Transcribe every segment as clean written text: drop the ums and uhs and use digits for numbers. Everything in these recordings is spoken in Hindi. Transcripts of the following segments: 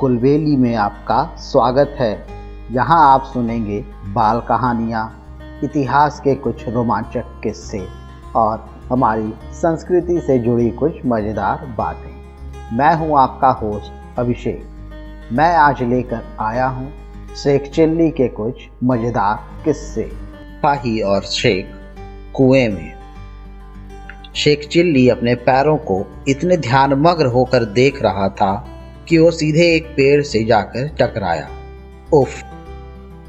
गुलबेली में आपका स्वागत है। यहाँ आप सुनेंगे बाल कहानियाँ, इतिहास के कुछ रोमांचक किस्से और हमारी संस्कृति से जुड़ी कुछ मज़ेदार बातें। मैं हूँ आपका होस्ट अभिषेक। मैं आज लेकर आया हूँ शेख चिल्ली के कुछ मज़ेदार किस्से। सिपाही और शेख कुएं में। शेख चिल्ली अपने पैरों को इतने ध्यानमग्न होकर देख रहा था कि वो सीधे एक पेड़ से जाकर टकराया। उफ!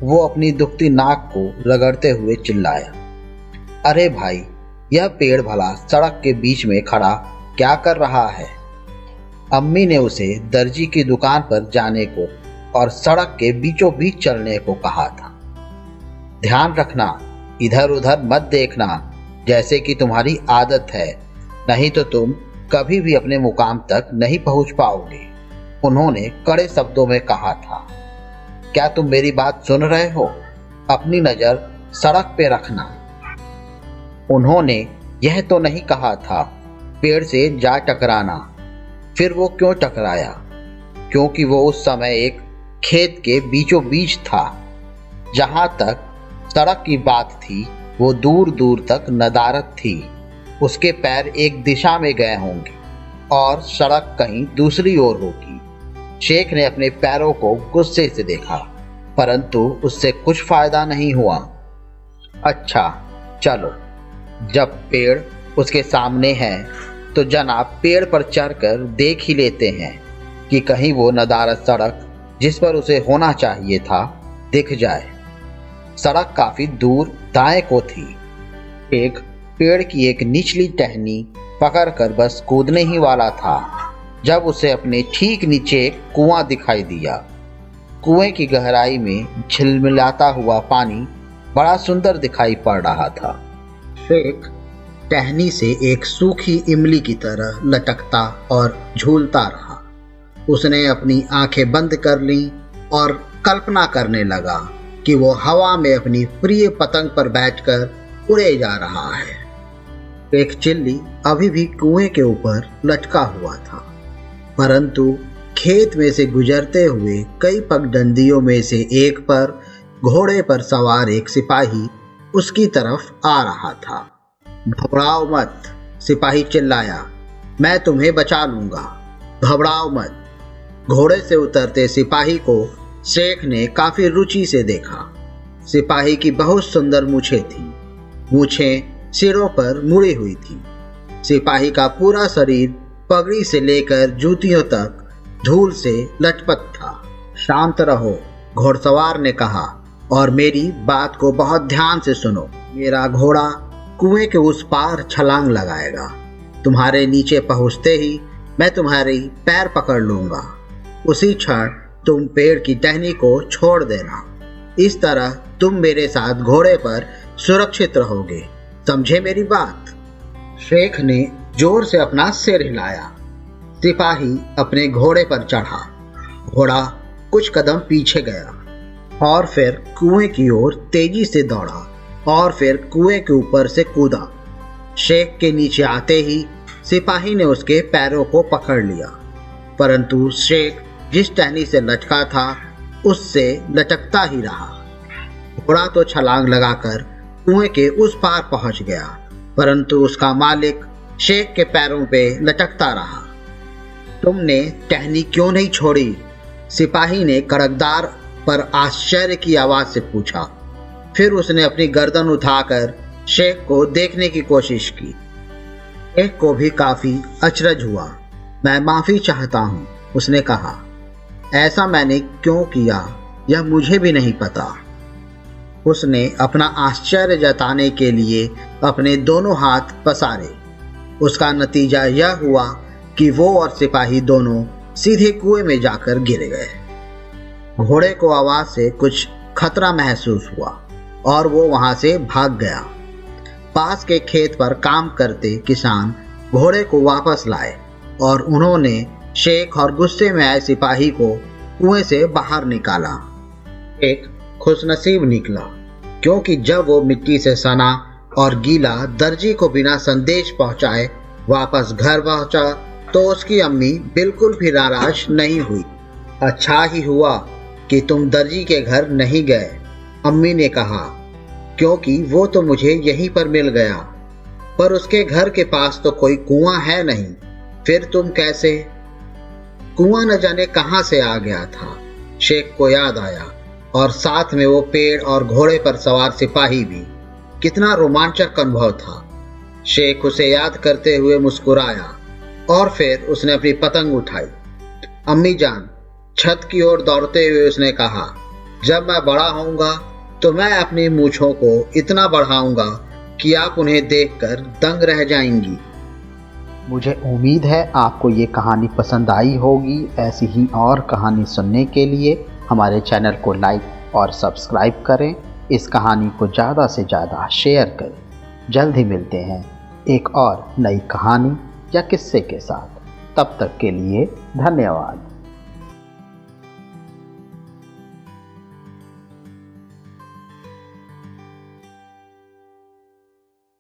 वो अपनी दुखती नाक को रगड़ते हुए चिल्लाया, अरे भाई, यह पेड़ भला सड़क के बीच में खड़ा क्या कर रहा है? अम्मी ने उसे दर्जी की दुकान पर जाने को और सड़क के बीचों बीच चलने को कहा था। ध्यान रखना, इधर उधर मत देखना, जैसे कि तुम्हारी आदत है, नहीं तो तुम कभी भी अपने मुकाम तक नहीं पहुंच पाओगे, उन्होंने कड़े शब्दों में कहा था। क्या तुम मेरी बात सुन रहे हो? अपनी नजर सड़क पे रखना। उन्होंने यह तो नहीं कहा था पेड़ से जा टकराना। फिर वो क्यों टकराया? क्योंकि वो उस समय एक खेत के बीचों बीच था। जहां तक सड़क की बात थी, वो दूर दूर तक नदारत थी। उसके पैर एक दिशा में गए होंगे और सड़क कहीं दूसरी ओर होगी। शेख ने अपने पैरों को गुस्से से देखा, परंतु उससे कुछ फायदा नहीं हुआ। अच्छा चलो, जब पेड़ उसके सामने है तो जनाब पेड़ पर चढ़कर देख ही लेते हैं कि कहीं वो नदारत सड़क जिस पर उसे होना चाहिए था दिख जाए। सड़क काफी दूर दाएं को थी। एक पेड़ की एक निचली टहनी पकड़कर बस कूदने ही वाला था जब उसे अपने ठीक नीचे एक कुआं दिखाई दिया। कुएं की गहराई में झिलमिलाता हुआ पानी बड़ा सुंदर दिखाई पड़ रहा था। शेख टहनी से एक सूखी इमली की तरह लटकता और झूलता रहा। उसने अपनी आंखें बंद कर लीं और कल्पना करने लगा कि वो हवा में अपनी प्रिय पतंग पर बैठकर उड़े जा रहा है। शेख चिल्ली अभी भी कुएं के ऊपर लटका हुआ था, परंतु खेत में से गुजरते हुए कई पगडंडियों में से एक पर घोड़े पर सवार एक सिपाही उसकी तरफ आ रहा था। घबराओ मत, सिपाही चिल्लाया, मैं तुम्हें बचा लूंगा, घबराओ मत। घोड़े से उतरते सिपाही को शेख ने काफी रुचि से देखा। सिपाही की बहुत सुंदर मूछें थीं। मूछें सिरों पर मुड़ी हुई थी। सिपाही का पूरा शरीर पगड़ी से लेकर जूतियों तक धूल से लटपट था। शांत रहो, घोड़सवार ने कहा, और मेरी बात को बहुत ध्यान से सुनो। मेरा घोड़ा कुएं के उस पार छलांग लगाएगा। तुम्हारे नीचे पहुंचते ही मैं तुम्हारी पैर पकड़ लूंगा। उसी क्षण तुम पेड़ की टहनी को छोड़ देना। इस तरह तुम मेरे साथ घोड़े पर सुरक्षित रहोगे। समझे मेरी बात? शेख ने जोर से अपना सिर हिलाया। सिपाही अपने घोड़े पर चढ़ा। घोड़ा कुछ कदम पीछे गया और फिर कुएं की ओर तेजी से दौड़ा और फिर कुएं के ऊपर से कूदा। शेख के नीचे आते ही सिपाही ने उसके पैरों को पकड़ लिया, परंतु शेख जिस टहनी से लटका था उससे लटकता ही रहा। घोड़ा तो छलांग लगाकर कुएं के उस पार पहुंच गया, परंतु उसका मालिक शेख के पैरों पे लटकता रहा। तुमने टहनी क्यों नहीं छोड़ी? सिपाही ने कड़कदार पर आश्चर्य की आवाज से पूछा। फिर उसने अपनी गर्दन उठाकर शेख को देखने की कोशिश की। शेख को भी काफी अचरज हुआ। मैं माफी चाहता हूँ, उसने कहा। ऐसा मैंने क्यों किया यह मुझे भी नहीं पता। उसने अपना आश्चर्य जताने के लिए अपने दोनों हाथ पसारे। उसका नतीजा यह हुआ कि वो और सिपाही दोनों सीधे कुएं में जाकर गिर गए। घोड़े को आवाज से कुछ खतरा महसूस हुआ और वो वहां से भाग गया। पास के खेत पर काम करते किसान घोड़े को वापस लाए और उन्होंने शेख और गुस्से में आए सिपाही को कुएं से बाहर निकाला। एक खुशनसीब निकला, क्योंकि जब वो मिट्टी से सना और गीला दर्जी को बिना संदेश पहुंचाए वापस घर पहुंचा तो उसकी अम्मी बिल्कुल भी नाराज नहीं हुई। अच्छा ही हुआ कि तुम दर्जी के घर नहीं गए, अम्मी ने कहा, क्योंकि वो तो मुझे यहीं पर मिल गया, पर उसके घर के पास तो कोई कुआं है नहीं। फिर तुम कैसे? कुआं न जाने कहां से आ गया था। शेख को याद आया, और साथ में वो पेड़ और घोड़े पर सवार सिपाही भी। कितना रोमांचक अनुभव था। शेख उसे याद करते हुए मुस्कुराया और फिर उसने अपनी पतंग उठाई। अम्मी जान, छत की ओर दौड़ते हुए उसने कहा, जब मैं बड़ा होऊंगा तो मैं अपनी मूंछों को इतना बढ़ाऊंगा कि आप उन्हें देखकर दंग रह जाएंगी। मुझे उम्मीद है आपको ये कहानी पसंद आई होगी। ऐसी ही और कहानी सुनने के लिए हमारे चैनल को लाइक और सब्सक्राइब करें। इस कहानी को ज़्यादा से ज़्यादा शेयर करें। जल्द ही मिलते हैं एक और नई कहानी या किस्से के साथ। तब तक के लिए धन्यवाद।